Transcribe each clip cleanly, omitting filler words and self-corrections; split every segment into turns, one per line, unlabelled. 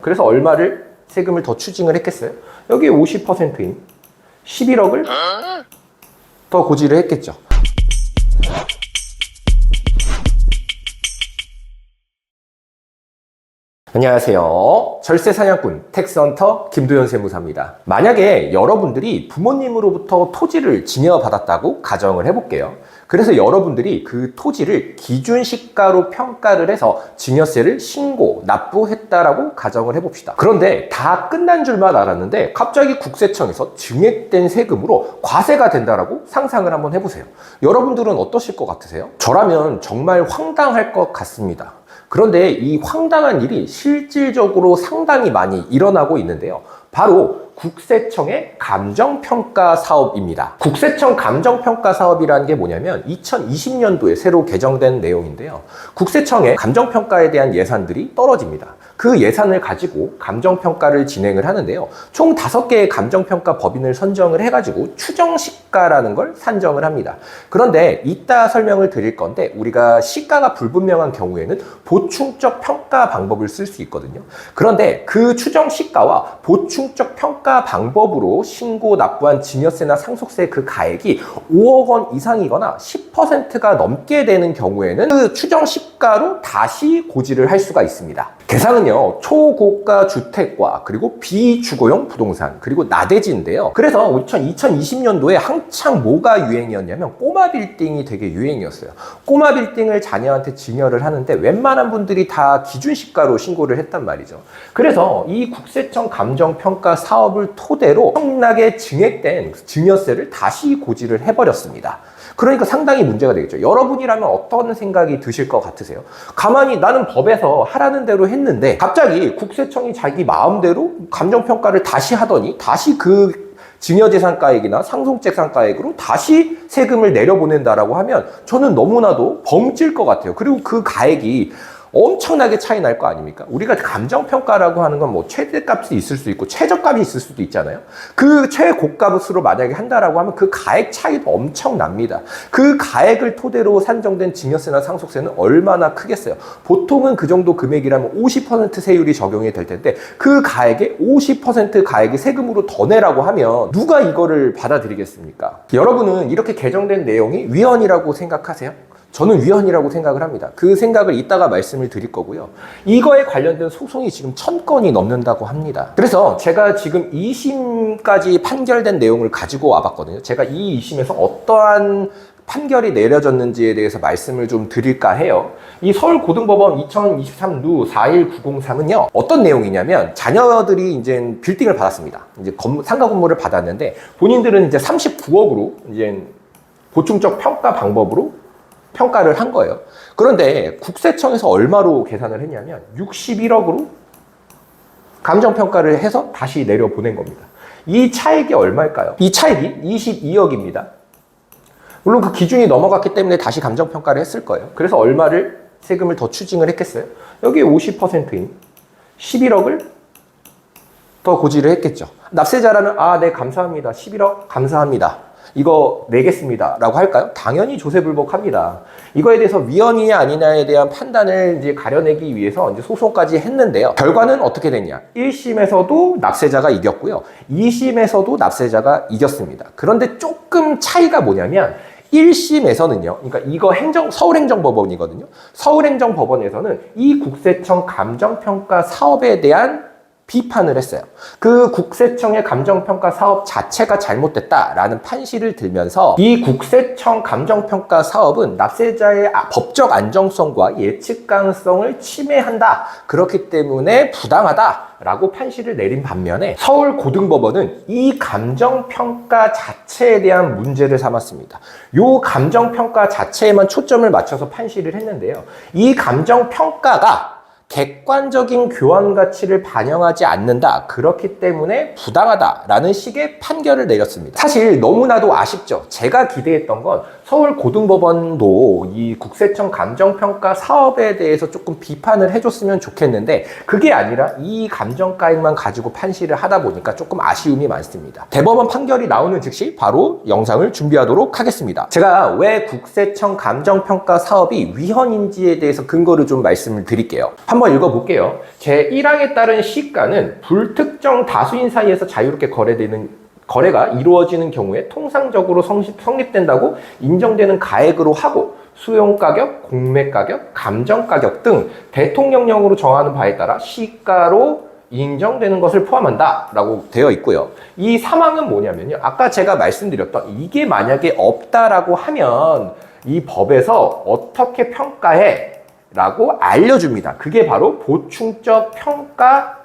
그래서 얼마를 세금을 더 추징을 했겠어요? 여기 50%인 11억을 더 고지를 했겠죠. 안녕하세요. 절세사냥꾼 텍스헌터 김도현 세무사입니다. 만약에 여러분들이 부모님으로부터 토지를 증여받았다고 가정을 해볼게요. 그래서 여러분들이 그 토지를 기준시가로 평가를 해서 증여세를 신고, 납부했다라고 가정을 해봅시다. 그런데 다 끝난 줄만 알았는데 갑자기 국세청에서 증액된 세금으로 과세가 된다라고 상상을 한번 해보세요. 여러분들은 어떠실 것 같으세요? 저라면 정말 황당할 것 같습니다. 그런데 이 황당한 일이 실질적으로 상당히 많이 일어나고 있는데요. 바로 국세청의 감정평가 사업입니다. 국세청 감정평가 사업이라는 게 뭐냐면 2020년도에 새로 개정된 내용인데요. 국세청의 감정평가에 대한 예산들이 떨어집니다. 그 예산을 가지고 감정평가를 진행을 하는데요. 총 5개의 감정평가 법인을 선정을 해가지고 추정시가라는 걸 산정을 합니다. 그런데 이따 설명을 드릴 건데 우리가 시가가 불분명한 경우에는 보충적 평가 방법을 쓸 수 있거든요. 그런데 그 추정시가와 보충적 평가 방법으로 신고 납부한 증여세나 상속세 그 가액이 5억 원 이상이거나 10%가 넘게 되는 경우에는 그 추정시가로 다시 고지를 할 수가 있습니다. 대상은요, 초고가 주택과 그리고 비주거용 부동산 그리고 나대지인데요. 그래서 2020년도에 한창 뭐가 유행이었냐면 꼬마 빌딩이 되게 유행이었어요. 꼬마 빌딩을 자녀한테 증여를 하는데 웬만한 분들이 다 기준시가로 신고를 했단 말이죠. 그래서 이 국세청 감정평가 사업을 토대로 엄청나게 증액된 증여세를 다시 고지를 해버렸습니다. 그러니까 상당히 문제가 되겠죠. 여러분이라면 어떤 생각이 드실 것 같으세요? 가만히 나는 법에서 하라는 대로 했는데 갑자기 국세청이 자기 마음대로 감정평가를 다시 하더니 다시 그 증여재산가액이나 상속재산가액으로 다시 세금을 내려보낸다라고 하면 저는 너무나도 벙찔 것 같아요. 그리고 그 가액이 엄청나게 차이 날 거 아닙니까? 우리가 감정평가라고 하는 건 뭐 최대값이 있을 수 있고 최저값이 있을 수도 있잖아요. 그 최고값으로 만약에 한다라고 하면 그 가액 차이도 엄청납니다. 그 가액을 토대로 산정된 증여세나 상속세는 얼마나 크겠어요? 보통은 그 정도 금액이라면 50% 세율이 적용이 될 텐데 그 가액에 50% 가액이 세금으로 더 내라고 하면 누가 이거를 받아들이겠습니까? 여러분은 이렇게 개정된 내용이 위헌이라고 생각하세요? 저는 위헌이라고 생각을 합니다. 그 생각을 이따가 말씀을 드릴 거고요. 이거에 관련된 소송이 지금 1000건이 넘는다고 합니다. 그래서 제가 지금 2심까지 판결된 내용을 가지고 와봤거든요. 제가 이 2심에서 어떠한 판결이 내려졌는지에 대해서 말씀을 좀 드릴까 해요. 이 서울고등법원 2023누 41903은요, 어떤 내용이냐면, 자녀들이 이제 빌딩을 받았습니다. 이제 상가 건물을 받았는데, 본인들은 이제 39억으로 이제 보충적 평가 방법으로 평가를 한 거예요. 그런데 국세청에서 얼마로 계산을 했냐면 61억으로 감정평가를 해서 다시 내려보낸 겁니다. 이 차액이 얼마일까요? 이 차액이 22억입니다. 물론 그 기준이 넘어갔기 때문에 다시 감정평가를 했을 거예요. 그래서 얼마를 세금을 더 추징을 했겠어요? 여기 50%인 11억을 더 고지를 했겠죠. 납세자라면 네 감사합니다. 11억 감사합니다. 이거 내겠습니다 라고 할까요? 당연히 조세불복합니다. 이거에 대해서 위헌이냐 아니냐에 대한 판단을 이제 가려내기 위해서 이제 소송까지 했는데요. 결과는 어떻게 됐냐? 1심에서도 납세자가 이겼고요. 2심에서도 납세자가 이겼습니다. 그런데 조금 차이가 뭐냐면 1심에서는요, 그러니까 이거 서울행정법원이거든요. 서울행정법원에서는 이 국세청 감정평가 사업에 대한 비판을 했어요. 그 국세청의 감정평가 사업 자체가 잘못됐다라는 판시를 들면서 이 국세청 감정평가 사업은 납세자의 법적 안정성과 예측 가능성을 침해한다. 그렇기 때문에 부당하다라고 판시를 내린 반면에 서울고등법원은 이 감정평가 자체에 대한 문제를 삼았습니다. 이 감정평가 자체에만 초점을 맞춰서 판시를 했는데요. 이 감정평가가 객관적인 교환 가치를 반영하지 않는다. 그렇기 때문에 부당하다라는 식의 판결을 내렸습니다. 사실 너무나도 아쉽죠. 제가 기대했던 건 서울고등법원도 이 국세청 감정평가 사업에 대해서 조금 비판을 해줬으면 좋겠는데 그게 아니라 이 감정가액만 가지고 판시를 하다 보니까 조금 아쉬움이 많습니다. 대법원 판결이 나오는 즉시 바로 영상을 준비하도록 하겠습니다. 제가 왜 국세청 감정평가 사업이 위헌인지에 대해서 근거를 좀 말씀을 드릴게요. 한번 읽어볼게요. 제1항에 따른 시가는 불특정 다수인 사이에서 자유롭게 거래가 이루어지는 경우에 통상적으로 성립된다고 인정되는 가액으로 하고 수용가격, 공매가격, 감정가격 등 대통령령으로 정하는 바에 따라 시가로 인정되는 것을 포함한다 라고 되어 있고요. 이 3항은 뭐냐면요, 아까 제가 말씀드렸던 이게 만약에 없다라고 하면 이 법에서 어떻게 평가해 라고 알려줍니다. 그게 바로 보충적 평가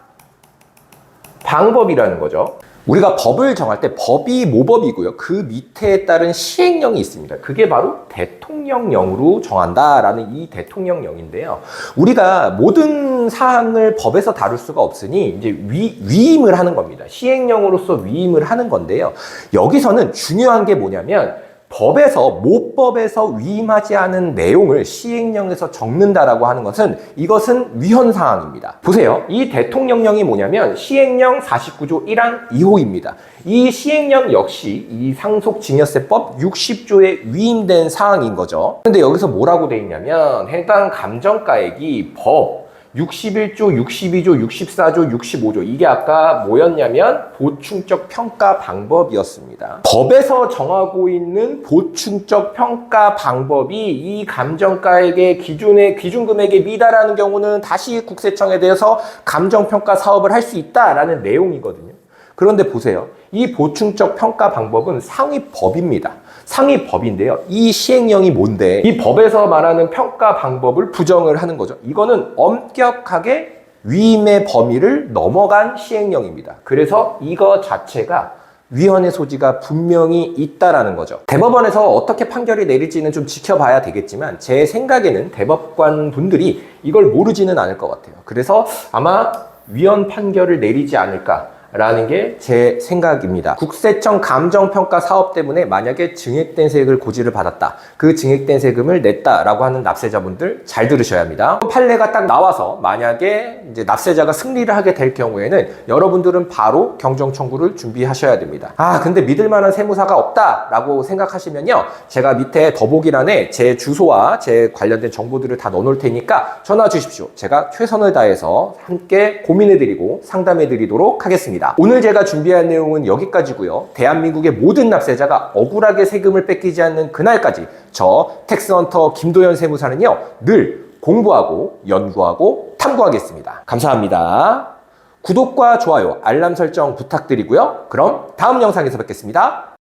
방법이라는 거죠. 우리가 법을 정할 때 법이 모법이고요. 그 밑에 따른 시행령이 있습니다. 그게 바로 대통령령으로 정한다라는 이 대통령령인데요. 우리가 모든 사항을 법에서 다룰 수가 없으니 이제 위임을 하는 겁니다. 시행령으로서 위임을 하는 건데요. 여기서는 중요한 게 뭐냐면 모법에서 위임하지 않은 내용을 시행령에서 적는다라고 하는 것은 이것은 위헌사항입니다. 보세요. 이 대통령령이 뭐냐면 시행령 49조 1항 2호입니다. 이 시행령 역시 이 상속증여세법 60조에 위임된 사항인 거죠. 근데 여기서 뭐라고 돼 있냐면 해당 감정가액이 법 61조, 62조, 64조, 65조 이게 아까 뭐였냐면 보충적 평가 방법이었습니다. 법에서 정하고 있는 보충적 평가 방법이 이 감정가액의 기준 금액에 미달하는 경우는 다시 국세청에 대해서 감정평가 사업을 할 수 있다라는 내용이거든요. 그런데 보세요. 이 보충적 평가 방법은 상위법입니다. 상위법인데요. 이 시행령이 뭔데? 이 법에서 말하는 평가 방법을 부정을 하는 거죠. 이거는 엄격하게 위임의 범위를 넘어간 시행령입니다. 그래서 이거 자체가 위헌의 소지가 분명히 있다라는 거죠. 대법원에서 어떻게 판결이 내릴지는 좀 지켜봐야 되겠지만 제 생각에는 대법관 분들이 이걸 모르지는 않을 것 같아요. 그래서 아마 위헌 판결을 내리지 않을까 라는 게 제 생각입니다. 국세청 감정평가 사업 때문에 만약에 증액된 세액을 고지를 받았다. 그 증액된 세금을 냈다라고 하는 납세자분들 잘 들으셔야 합니다. 판례가 딱 나와서 만약에 이제 납세자가 승리를 하게 될 경우에는 여러분들은 바로 경정 청구를 준비하셔야 됩니다. 근데 믿을 만한 세무사가 없다라고 생각하시면요. 제가 밑에 더보기란에 제 주소와 제 관련된 정보들을 다 넣어놓을 테니까 전화 주십시오. 제가 최선을 다해서 함께 고민해드리고 상담해드리도록 하겠습니다. 오늘 제가 준비한 내용은 여기까지고요. 대한민국의 모든 납세자가 억울하게 세금을 뺏기지 않는 그날까지 저 텍스헌터 김도현 세무사는요. 늘 공부하고 연구하고 탐구하겠습니다. 감사합니다. 구독과 좋아요, 알람 설정 부탁드리고요. 그럼 다음 영상에서 뵙겠습니다.